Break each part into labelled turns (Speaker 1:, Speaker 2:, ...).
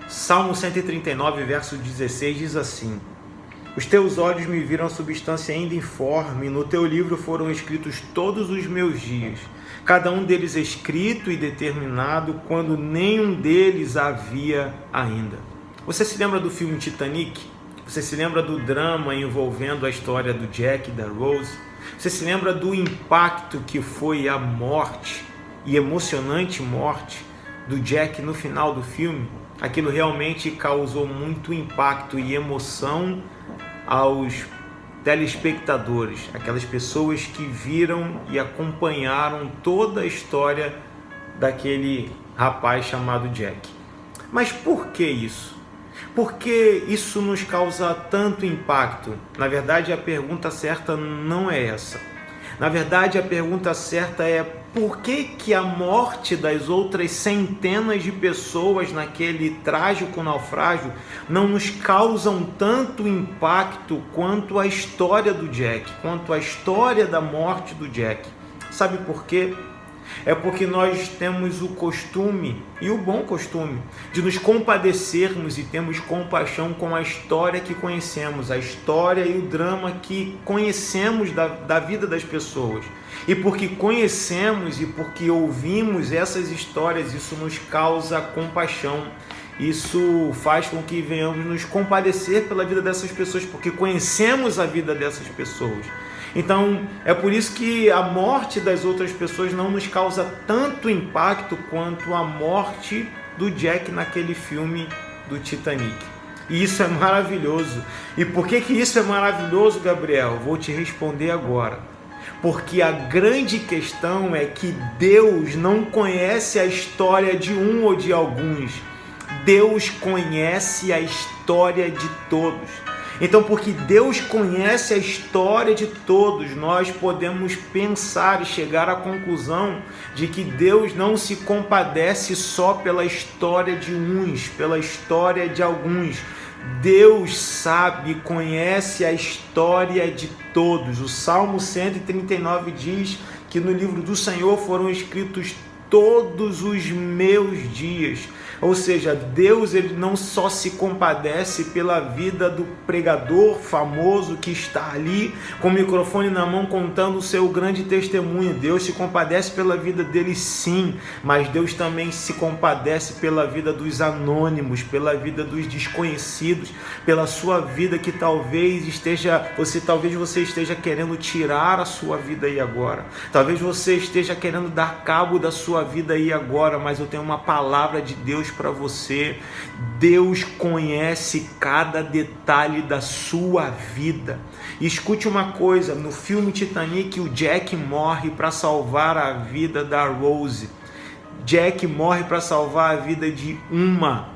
Speaker 1: Salmo 139, verso 16 diz assim: Os teus olhos me viram a substância ainda informe, no teu livro foram escritos todos os meus dias, cada um deles escrito e determinado, quando nenhum deles havia ainda. Você se lembra do filme Titanic? Você se lembra do drama envolvendo a história do Jack e da Rose? Você se lembra do impacto que foi a morte, e emocionante morte, do Jack no final do filme? Aquilo realmente causou muito impacto e emoção aos telespectadores, aquelas pessoas que viram e acompanharam toda a história daquele rapaz chamado Jack. Mas por que isso? Por que isso nos causa tanto impacto? Na verdade, a pergunta certa não é essa. Na verdade, a pergunta certa é: por que a morte das outras centenas de pessoas naquele trágico naufrágio não nos causam tanto impacto quanto a história do Jack, quanto a história da morte do Jack? Sabe por quê? É porque nós temos o costume, e o bom costume, de nos compadecermos e termos compaixão com a história que conhecemos, a história e o drama que conhecemos da vida das pessoas. E porque conhecemos e porque ouvimos essas histórias, isso nos causa compaixão. Isso faz com que venhamos nos compadecer pela vida dessas pessoas, porque conhecemos a vida dessas pessoas. Então, é por isso que a morte das outras pessoas não nos causa tanto impacto quanto a morte do Jack naquele filme do Titanic. E isso é maravilhoso. E por que isso é maravilhoso, Gabriel? Vou te responder agora. Porque a grande questão é que Deus não conhece a história de um ou de alguns. Deus conhece a história de todos. Então, porque Deus conhece a história de todos, nós podemos pensar e chegar à conclusão de que Deus não se compadece só pela história de uns, pela história de alguns. Deus sabe, conhece a história de todos. O Salmo 139 diz que no livro do Senhor foram escritos todos os meus dias. Ou seja, Deus ele não só se compadece pela vida do pregador famoso que está ali com o microfone na mão contando o seu grande testemunho. Deus se compadece pela vida dele, sim, mas Deus também se compadece pela vida dos anônimos, pela vida dos desconhecidos, pela sua vida que talvez você esteja querendo tirar a sua vida aí agora. Talvez você esteja querendo dar cabo da sua vida aí agora, mas eu tenho uma palavra de Deus para você. Deus conhece cada detalhe da sua vida. E escute uma coisa, no filme Titanic o Jack morre para salvar a vida da Rose. Jack morre para salvar a vida de uma.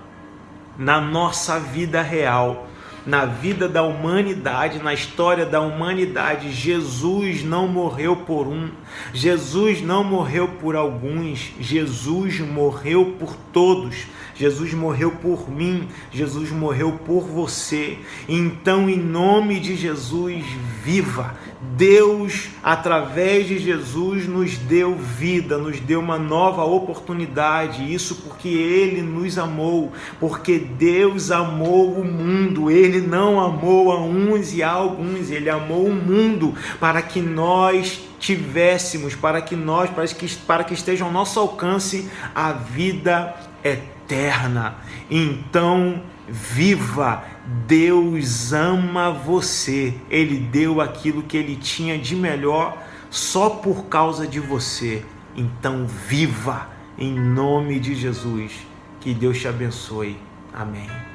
Speaker 1: Na nossa vida real, na vida da humanidade, na história da humanidade, Jesus não morreu por um, Jesus não morreu por alguns, Jesus morreu por todos. Jesus morreu por mim, Jesus morreu por você. Então, em nome de Jesus, viva! Deus, através de Jesus, nos deu vida, nos deu uma nova oportunidade. Isso porque Ele nos amou, porque Deus amou o mundo. Ele não amou a uns e a alguns, Ele amou o mundo para que nós tivéssemos, para que esteja ao nosso alcance a vida eterna. Então, viva! Deus ama você. Ele deu aquilo que Ele tinha de melhor só por causa de você. Então, viva! Em nome de Jesus. Que Deus te abençoe. Amém.